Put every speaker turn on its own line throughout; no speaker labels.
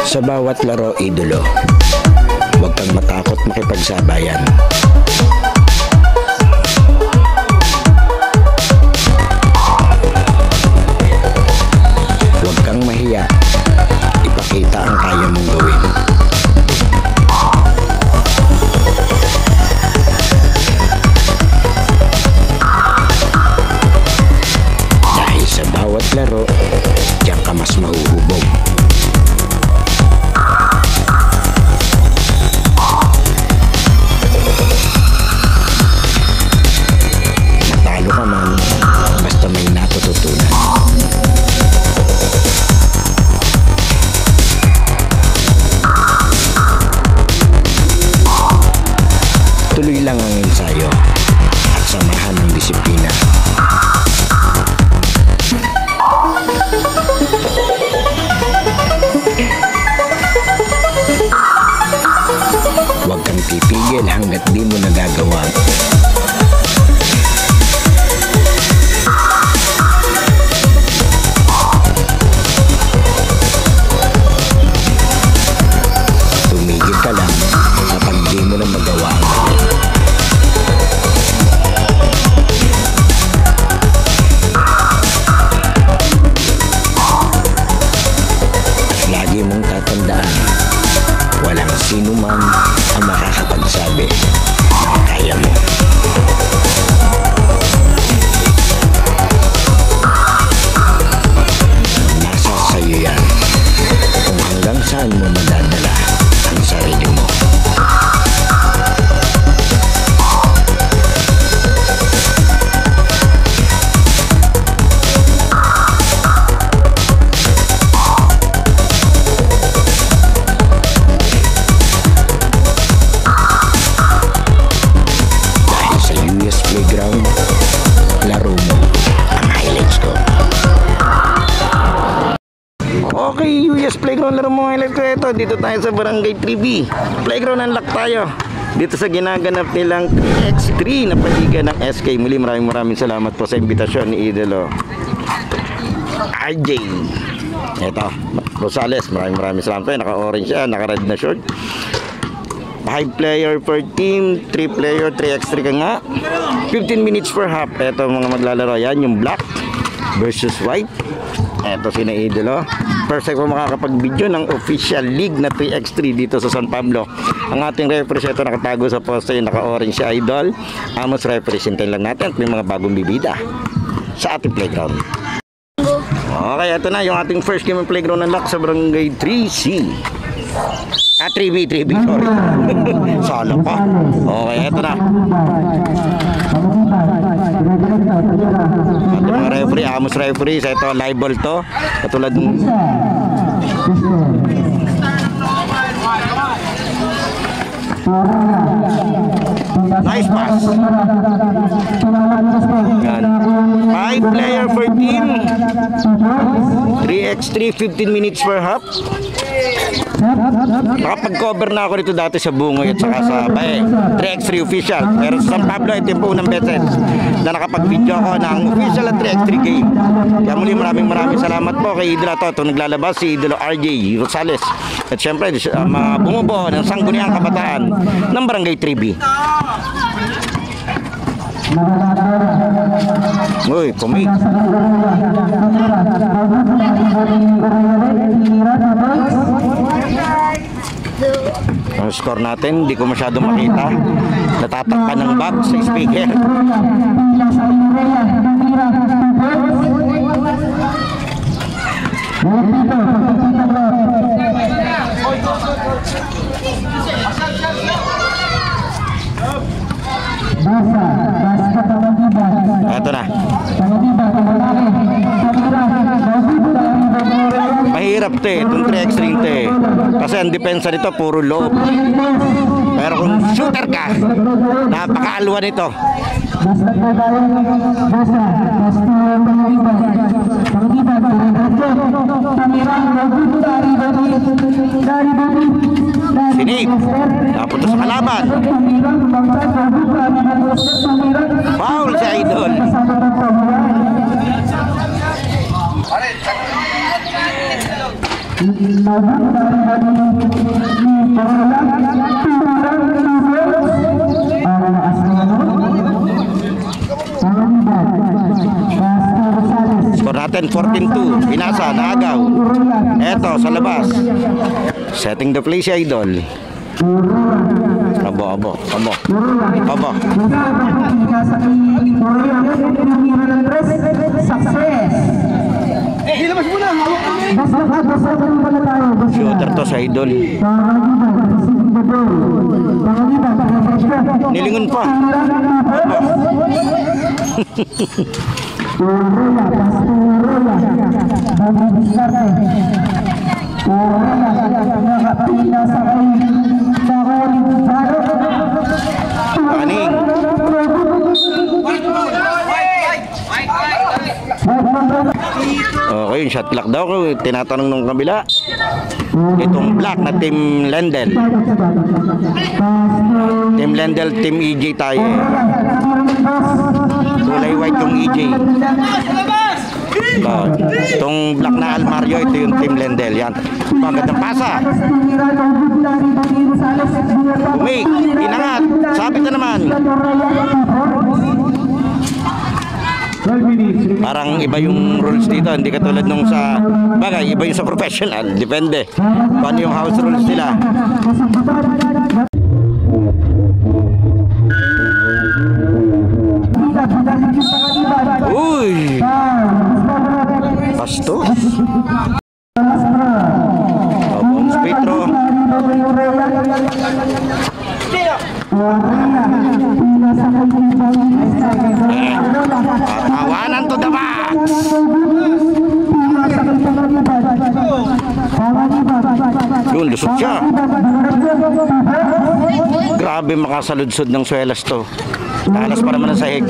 Sa bawat laro, idolo, huwag kang matakot makipagsabayan. Huwag kang mahiya, ipakita ang kaya mong gawin. Dahil sa bawat laro, diyan ka mas mahuhubog. Basta may natututunan. Tuloy lang ang ensayo at samahan ng disiplina. Huwag kang titigil hanggat di mo nagagawa. Tumigil ka lang kapag di mo na magawa ang mali. At lagi mong tatandaan, walang sino man ang makakapagsabi na kaya mo. Nasa sayo yan kung hanggang saan mo madadala ang sarili mo. Dahil sa US Playground, laro mo ang highlights ko. Okay, US Playground, laro mo ang highlights ko. Ito, dito tayo sa Barangay 3B. Playground unlock tayo dito sa ginaganap nilang 3x3 na paliga ng SK. Muli maraming salamat po sa imbitasyon ni Idolo RJ. Ito, Rosales, maraming salamat po. Naka-orange siya, naka-red na short. 5 player per team, 3 player, 3x3 ka nga. 15 minutes per half. Ito mga maglalaro yan, yung black versus white. Ito sina Idolo. First time ko makakapag-video ng official league na 3x3 dito sa San Pablo. Ang ating referee ito nakatago sa poste, naka-orange si Idol. Amos representin lang natin at may mga bagong bibida sa ating playground. Okay, ito na yung ating first game ng playground unlock sa Barangay 3C. 3B, sorry. Sala pa. Okay, ito na. Ito mga referee, Amos referee. Ito, live ball to. Katulad ng... Nice pass. Yan. 5 player per team. 3x3, 15 minutes per half. Nakapag-cover na ako dito dati sa Bungoy at saka sa 3x3 official. Pero sa San Pablo, ito yung unang beses na nakapag-video ako ng official at 3x3 game. Kaya muli maraming salamat po kay Idolo to. Ito naglalabas si Idolo RJ Rosales. At syempre, mga bumubuo ng sangguniang kabataan ng Barangay 3B. Uy, kumik. Ang score natin, hindi ko masyado makita. Natatakpan ng bag sa speaker. Mahirap to eh, itong 3x3 to eh. Kasi ang depensa nito, puro loob. Pero kung shooter ka, napakaalwa nito. Sinip, napunta sa kalaban. Foul si Idol. Skor natin 14-2. Pinasa, naagaw. Eto sa labas. Setting the play si Idol. Abo. Shooter to sa Idol. Nilingon pa. Paning. Okay, yung shot clock daw. Tinatanong nung kabila. Itong black na Team Lendel. Team Lendel, Team EJ tayo. Kulay white yung EJ. Itong black na Almario, ito yung Team Lendel. Yan. Magandang pasa. Umik, inangat. Sabit na naman. Parang iba yung rules dito, hindi katulad nung sa bagay, iba yung sa professional, depende kung ano yung house rules nila. Uy! Pasto. Bong Spitro. Tawanan to the back. Yun, lusot siya. Grabe makasaludsod ng swelas to. Talas pa naman ang sahig.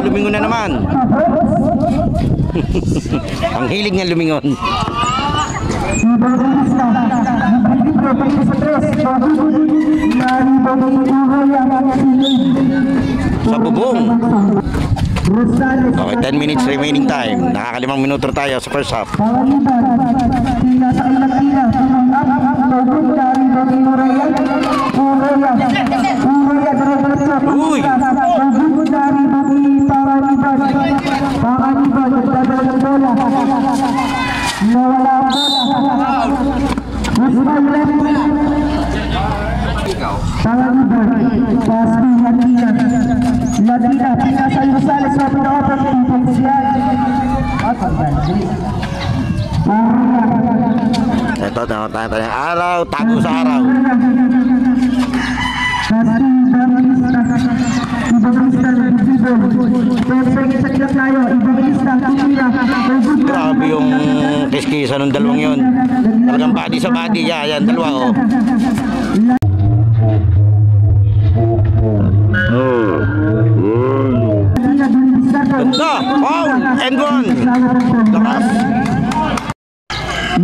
Lumingon na naman. Ang hilig niya lumingon. Sa bubong. Okay, 10 minutes remaining time. Nakakalimang minuto tayo sa first half. Uy! Ito, tayo ng araw, tago sa araw. Grabe yung kiskisa ng dalawang yun. Talagang body sa body. Yan, dalawa oh. Ganda! Foul! And one! Lakas!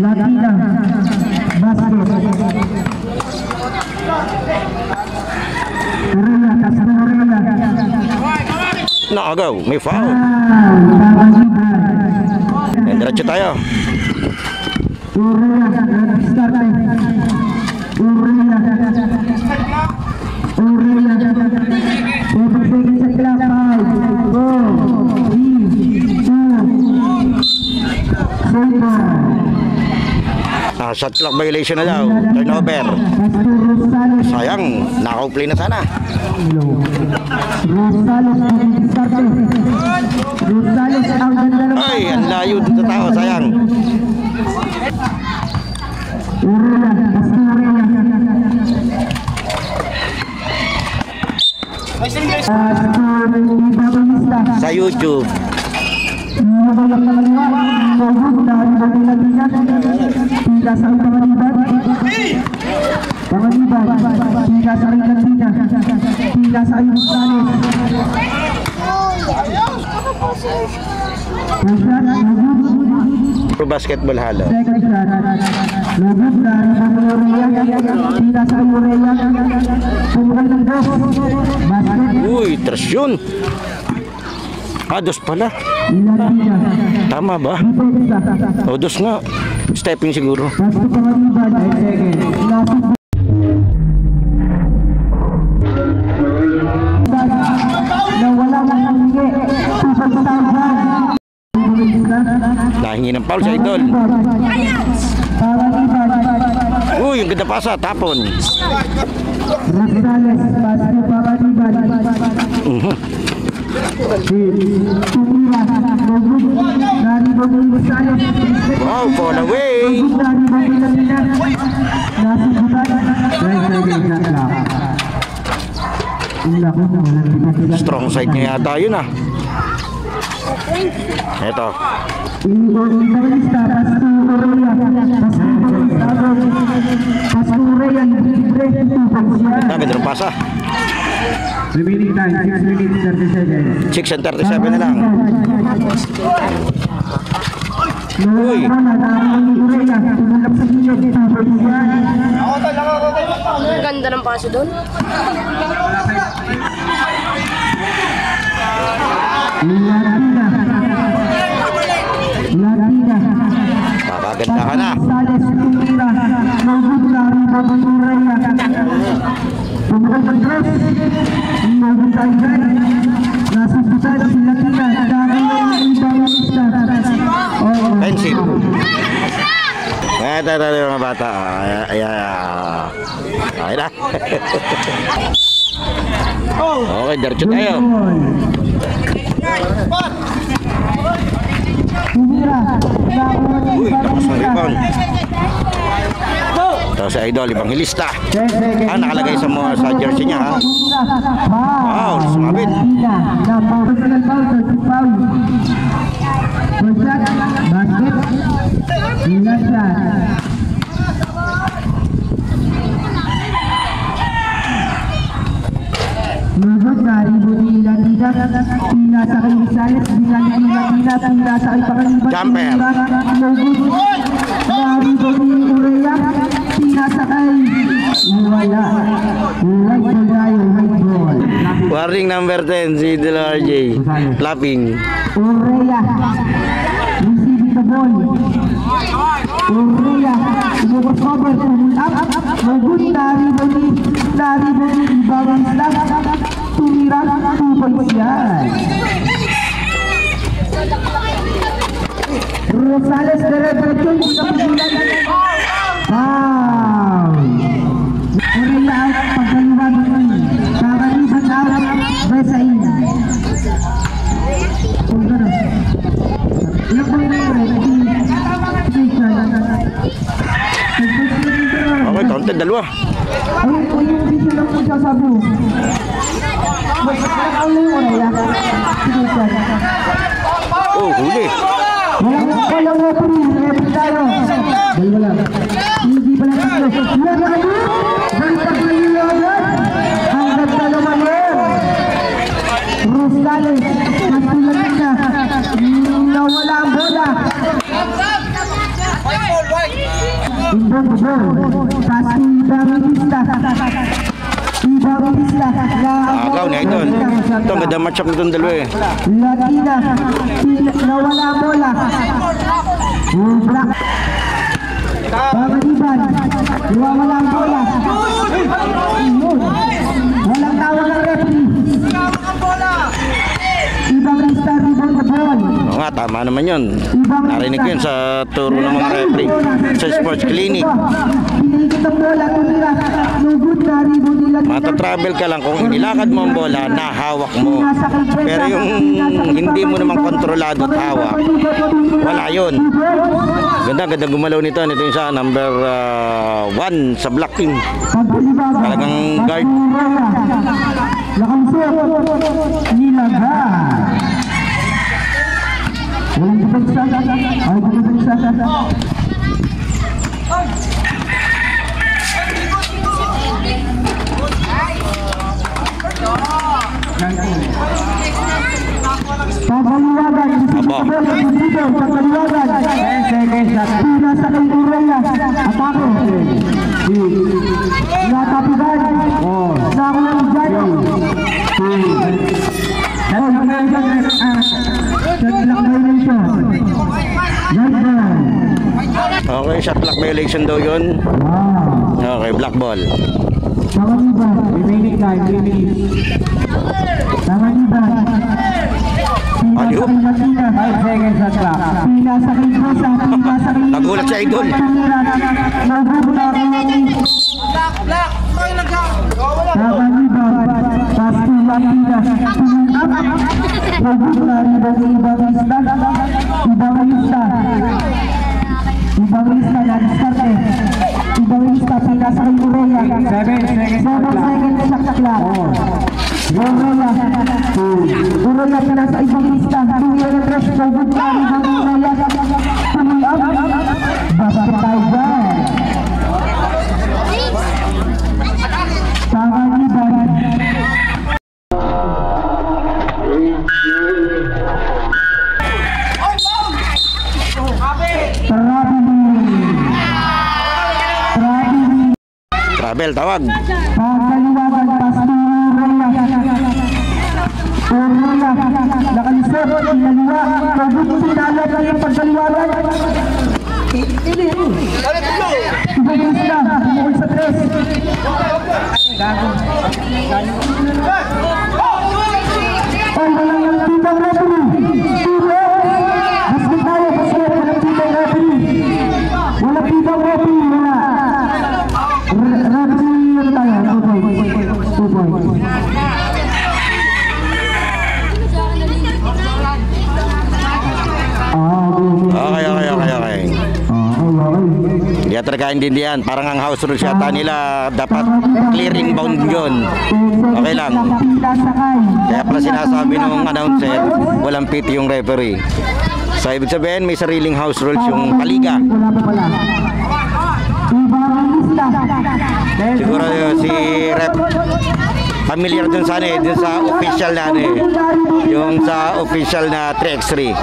Latina, basket. Urela, kasama Urela.
Nakagaw, may foul. Diretso tayo.
Urela, start. Urela. Urela. 7 seconds sa clock. 5, 4, 3, 2, 1.
Shot clock violation na daw. Turnover. Sayang, naka-play na sana. Ay, ang layo dito tao, sayang. Sa YouTube. Pro basketball halo. Uy, tres yun. Dos pala. Tama ba? Dos nga. Stepping siguro. Nahingi ng foul sa idol. Uy, yung ganda pasa, tapon. Wow, fall away. Strong side niya yata yun ah. Ito. Dami na pasa.
Remaining time 6 minutes 30 seconds.
6 and 37 na lang. Uy.
Ganda ng paso doon.
Kakaganda ka na. Pensive. Ito mga bata. Ay na. Okay, diretso tayo. Uy, tapos na rebound. Ito si Idol, Evangelista. Nakalagay sa jersey niya ha. Wow, sumabit. Jumper. Warning number 10 si Idol RJ. Clapping.
Urrea receiving the ball. Urrea overcover, pull up, no good. Dari Boni ibawang slap, tumira, 2 points yan. Rosales diretso sa pagbilan. Foul. Urrea out, pagkaliwan naman. Kakaliban out, Besain.
Okay, counted dalawa.
Yung video lang po siya sabi mo.
Oh, huli.
Walang referee tayo. Dalawa lang. Hindi pa lang tayo. Bantag na yung load. Hanggang na naman yun. Rosales, nagtulang na. Nawala ang bola.
maganda match up nitong dalawa eh.
Latina, nawala ang bola. Black. Pagaliban, nawala ang bola. Walang tawag ng referee. Ibang lista rebound the ball.
Oo nga, tama naman yun. Narinig ko yun sa turo ng mga referee sa sports clinic.
Pinigit ang bola, tumira. No good na rebound nila.
Matatravel ka lang kung inilakad mo ang bola, nahawak mo. Pero yung hindi mo naman kontrolado at hawak, wala yun. Ganda gumalaw nito. Ito yung sa number 1 sa black team. Talagang guard.
Lakansok, nilaga. Walang depensa. Ay, depensa. Pagaliwagan, pagaliwagan. Pina sa Kalduraya. Atake. Natapigan. Nakulang dyan.
Okay, shot clock violation daw yun. Okay, black ball.
Remaining time, 3 minutes.
Aliyo.
5 seconds at clock.
Nagulat si Idol.
Ibang lista na diskarte. Ibang lista pinasa kay Uroya. 7 seconds sa clock. Uroya pinasa ibang lista. 2 year address. Pagod na ibang Uroya. Tuloy up. Basket tayo dyan. Tangan iban.
Travel, tawag.
Pagaliwagan, pasti Uroya. Nakalisot, inaliwa. Pagod sinala lang yung pagaliwagan. Ibang lista, bumukol sa 3. Ay, walang yung tibang referee. Basket tayo, basket. Walang tibang referee. Walang tibang referee, wala. Referee yun tayo, 2 points.
Okay. Hindi at nagkaintindihan. Parang ang house rules yata nila dapat clearing bound yun. Okay lang. Kaya pala sinasabi ng announcer, walang PT yung referee. So ibig sabihin may sariling house rules yung paliga. Siguro si rep familiar dun sa dun sa official na yung sa official na 3x3.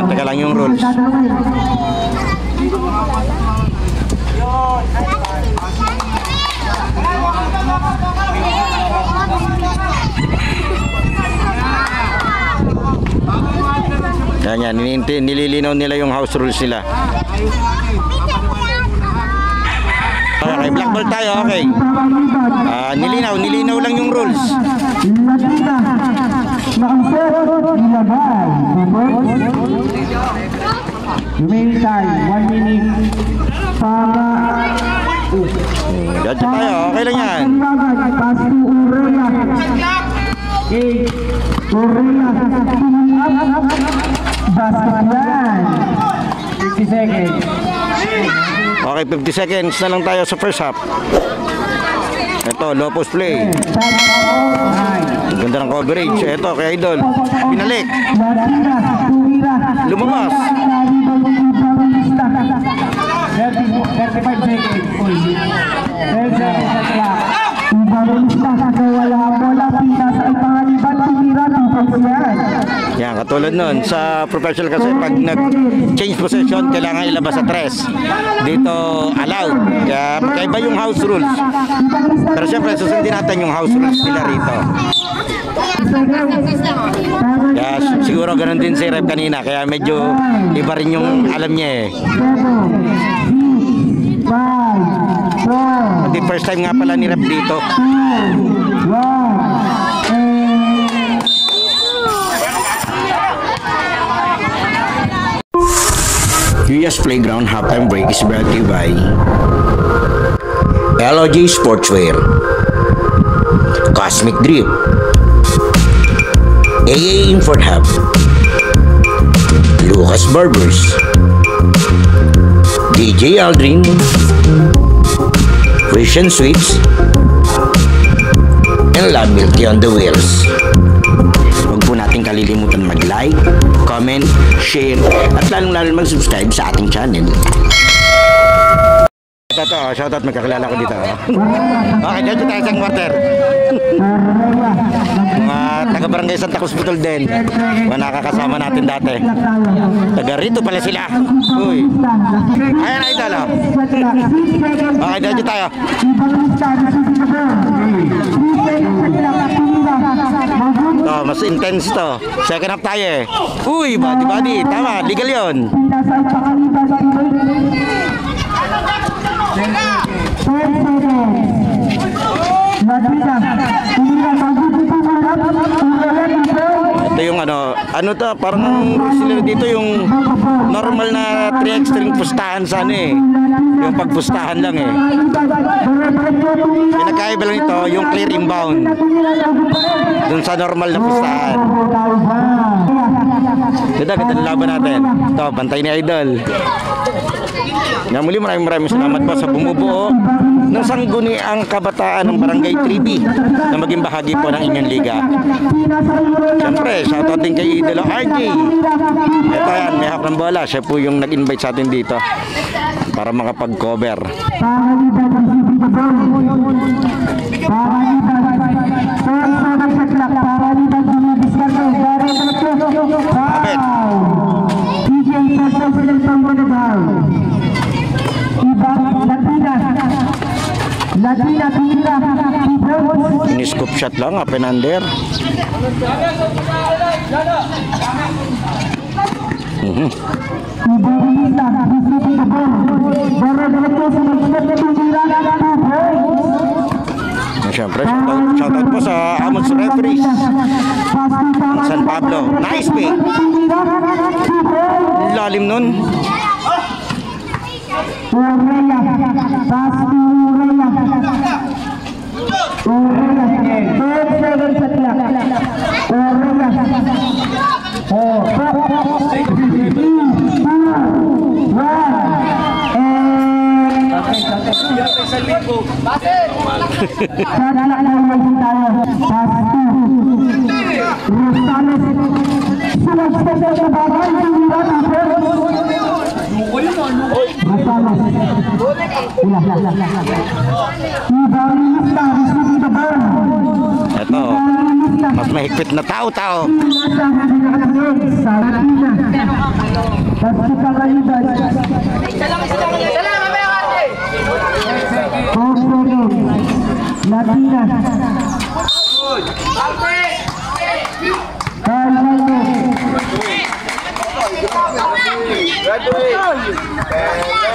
Teka lang yung rules. Yan, nililinaw nila yung house rules nila. Okay, black ball tayo, okay. Nilinaw lang yung rules.
Remaining time, 1 minute.
Diyan tayo, okay lang yan.
Pass to Uroya. Uroya. Basket yan. 50 seconds.
Okay, 50 seconds na lang tayo sa first half. Ito, low post play. Ganda ng coverage. Ito, kay Idol. Pinalik. Lumabas.
35 seconds. 10 seconds sa clock. Ibarulista sa wala bola. Pina sa ipangaliban. Tumira. 2 points yan.
Yan, Tulad nun, sa professional kasi pag nag-change possession, kailangan ilabas sa 3. Dito, allowed. Kaya magkaiba yung house rules. Pero syempre, susundin natin yung house rules nila rito. Kaya siguro ganun din si Rep kanina. Kaya medyo iba rin yung alam niya eh. Hindi, first time nga pala ni Rep dito. Yuya's Playground halftime break is brought to you by LOG Sportswear, Cosmic Drip, AA Import Hub, Lucas Barbers, DJ Aldrin, Christian Sweets, and Love Milky on the Wheels. Huwag po natin kalilimutan mag-like, comment, share, at lalong-lalo mag-subscribe sa ating channel. Ito, shoutout, magkakilala ko dito. Okay, dito tayo sa quarter. Mga taga-barangay Santa Cruz Butol din. Mga nakakasama natin dati. Taga rito pala sila. Uy. Ayan na ito, no? Okay, dito tayo. Ito, mas intense to. Second half tayo eh. Uy, body. Tama, legal yun. Ito yung ano to, parang sila dito yung normal na 3x string pustahan sa eh. Yung pagpustahan lang eh. Pinagkaiba lang ito, yung clear inbound. Dun sa normal na pustahan. Ganda ng laban natin. Ito, bantay ni Idol. Nga muli, maraming salamat po sa bumubuo ng sangguniang kabataan ng Barangay 3B na maging bahagi po ng inyong liga. Siyempre, shoutout din kay Idolo RJ. Ito yan, may hawak ng bola. Siya po yung nag-invite sa atin dito para makapag-cover. Ini-scoop shot lang, up and under. Siyempre, shoutout po sa Amos Referees San Pablo. Nice pick. Lalim nun. Ito, mas mahigpit na tao-tao.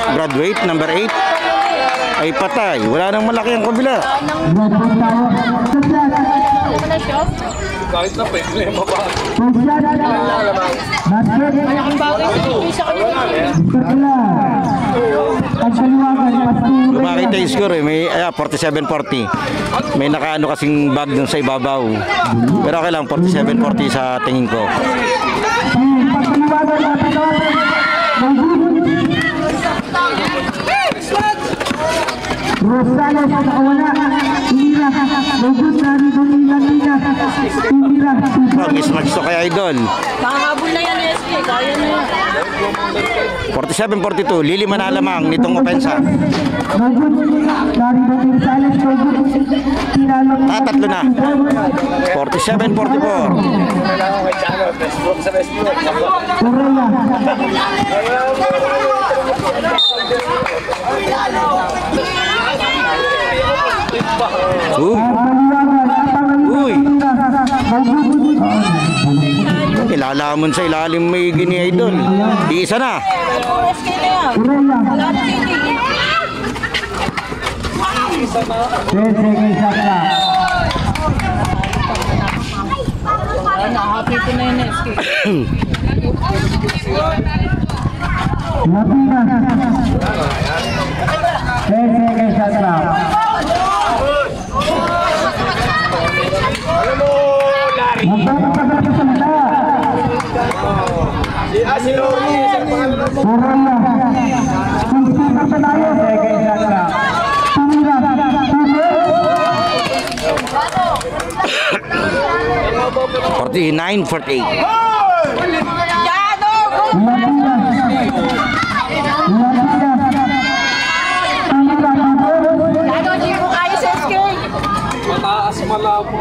Graduate number 8 ay patay. Wala nang malaki ang kabila. Kahit na pwede mo ba? Lumakita yung score eh. May 47-40. May nakaano kasing bag dun sa ibabaw. Pero okay lang, 47-40 sa tingin ko.
Rosales nakawala. Ira. Lugod na rin doon nila. Ira.
Mismatch to kay Idol.
Kakabul na yan, SK. Kaya na yan.
47-42. Lili Manalamang nitong opensa.
Lugod. Dari doon Rosales. Lugod.
Tatlo na. 47-44. Uy. Ilalamon sa ilalim may gini idol. Isa na.
SK na yan. Wala na sili. Happy ko na yun SK.
Si Lori, sa pangalan.
Nine 48.
Mataas malabo.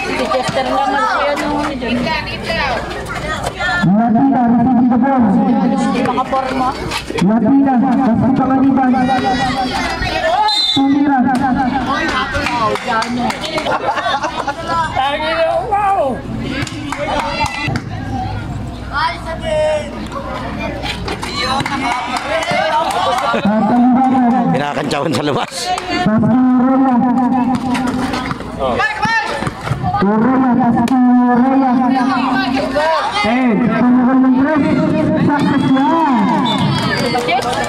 Si Chester naman siya nung dyan. Hindi makaporma.
Kinakantsawan sa labas.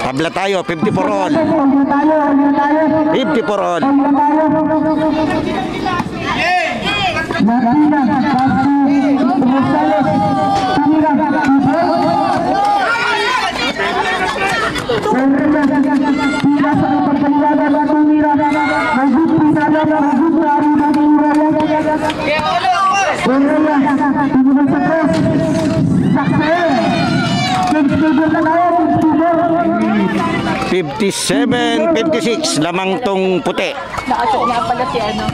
Tabla tayo, 50 for all. 50 for all. $57, $56, lamang tong puti.
Nakasok nga pala si ano.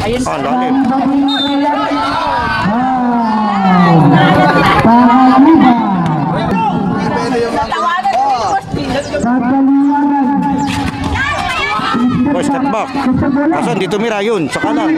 Ayun pa. Lalim. Oh, step back. Kaso hindi tumira yun. Sa kanan.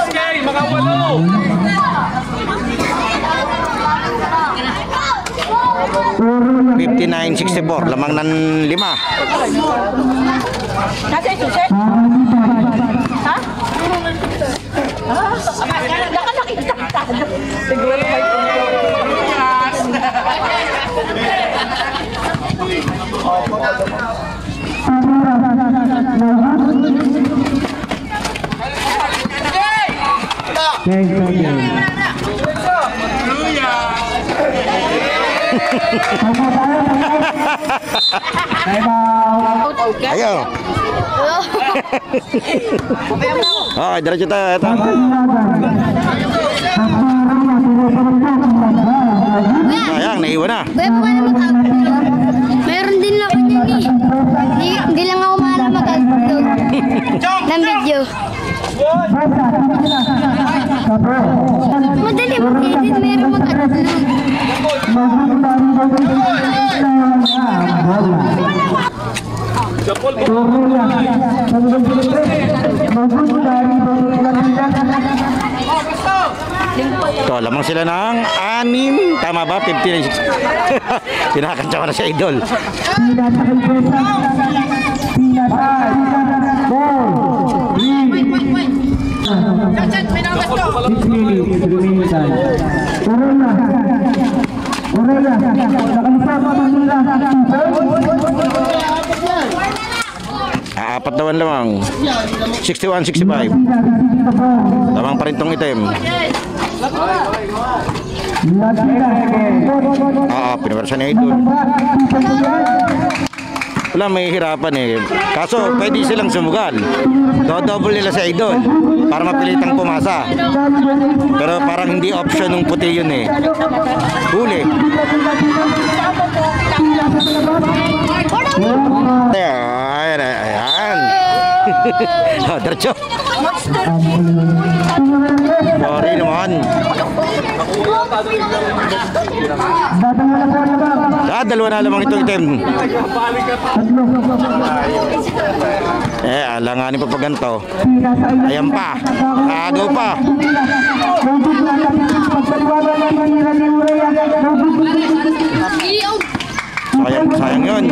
SK, mga walo.
59-64, lamang ng 5.
Nasa yung suset? Ha? Naka nakita. Siguro may
Ayo. Okay, diretso tayo. Ito. Sayang, naiwan na.
Kuya, paano mag-upload? Meron din ako dyan eh. Hindi lang ako maalam mag-upload ng video. Madali mag-edit, meron mag-upload.
So, lamang sila ng 6. Tama ba? 15. Kinakantsa ko na si Idol. Apat naman lamang. 61-65. Lamang pa rin tong item. Pinawersa ni Idol. Wala, may hirapan eh. Kaso, pwede silang sumugal. Do-double nila sa Idol para mapilitang pumasa. Pero parang hindi option ng puti yun eh. Huli. Ayan, ayan. Diretso. Sorry naman. Dalawa na lamang itong item. Alanganin pa pa ganito. Ayan pa. Agaw pa. Sayang yun.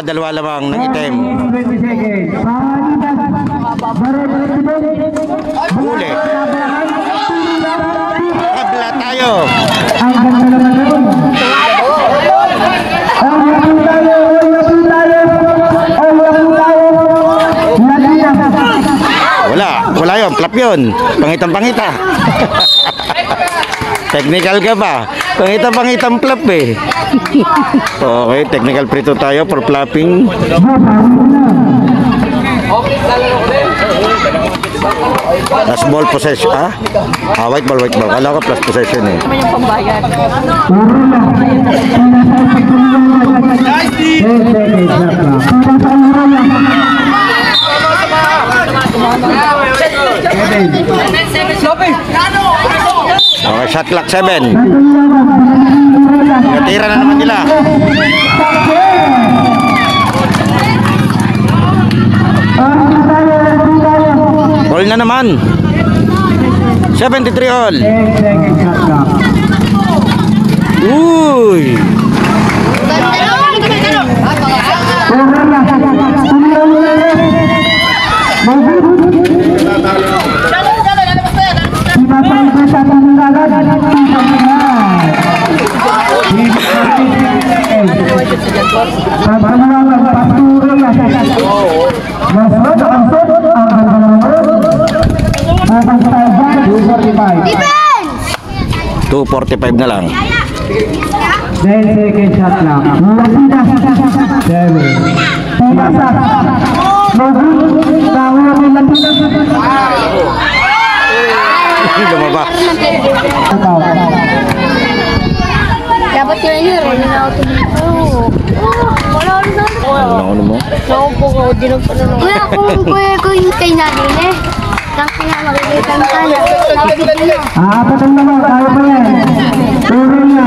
Dalawa lamang ng item. Huli. Kabla tayo. Wala yun, flap yun. Pangitang-pangita. Technical ka ba? Pangitang-pangitang flap eh. Okay, technical prito tayo for flapping. Last ball possession, white ball. Kala ko plus possession eh.
Naman yung pambayan.
Okay, shot clock 7. Natira na naman nila. All na naman. 73 all. Uy.
Defense!
245 na lang.
10 seconds shot lang.
Lumaba.
Dapat yun yun, running out dito. Wala na.
Ano mo?
Kuya, kung yung kay natin eh. Tangin na makikita mo sana. Nakikita nyo.
Apat ang naman, kaya pa yan. Puro na.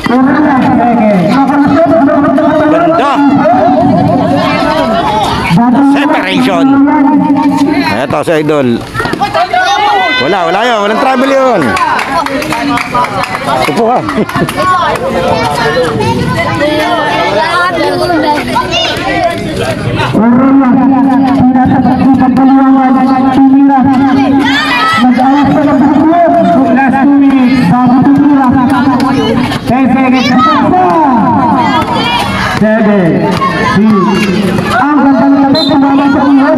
Puro na.
Ganda. Separation. Eto sa idol. Wala yun. Walang trouble yun. Upo ka.
Puro na. Pinatapat ko pagkaliwangan. Tumira. Mag-alas pa ng buko. Last 2 minutes. Bago tumira. 10 seconds. 7, 6. Ang ganda ng tapos. Tumama sa iyo.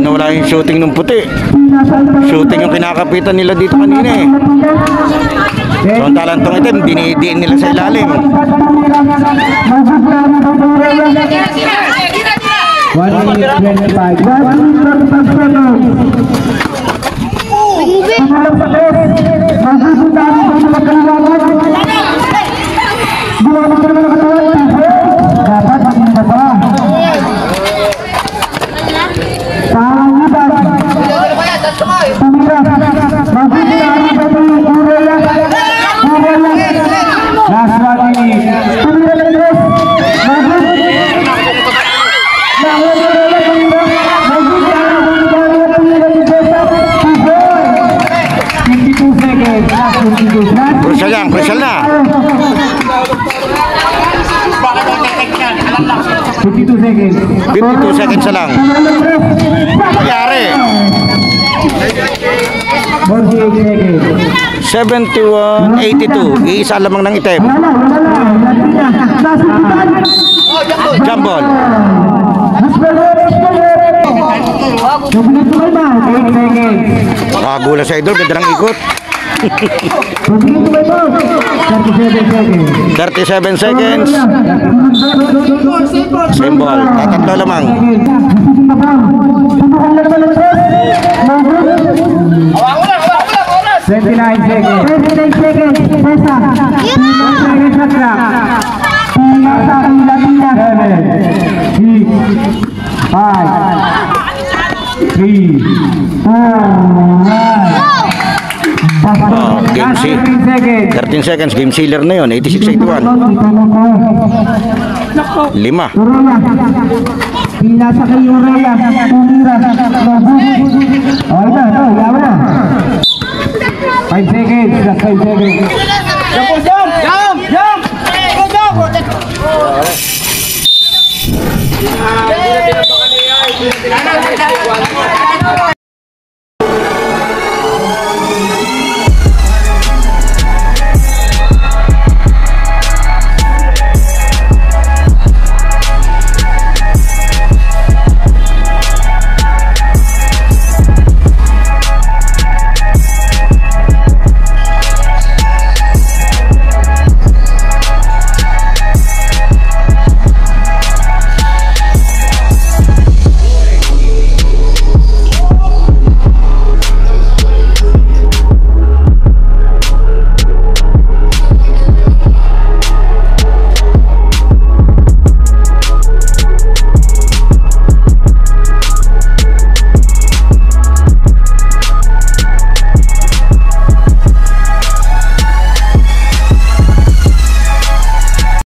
Nawala yung shooting ng puti. Shooting yung kinakapitan nila dito kanina eh. So ang talantong itim, dinidiin nila sa ilalim.
1 minute 25. 1 minute 25 seconds. Tumalap sa test. Magsusundan sa magkaliwangan. Buwan mo naman ang katawan. Dapat maging ba? Parang iba. Tumira. Magsusundan sa Uraya. Last 1 minute. Tumira ng test.
Crucial na.
52 seconds.
52 seconds na lang. Nangyari.
48 seconds.
71-82. Iisa lamang ng itim. Jambol. Makagula sa idol. Ganda ng ikot. 37 seconds. Symbol. Tatatlo lamang.
29 seconds. 29 seconds. Pesa. 29 seconds na clock. Pinasa Pilipinas. 7, 6, 5, 3, 2, 1.
Game 13 seconds. Game sealer na yun. 86-81. 5.
Pinasa kay Uraya. Tumira. Okay na. Yawa na. 5 seconds. Last 5 seconds.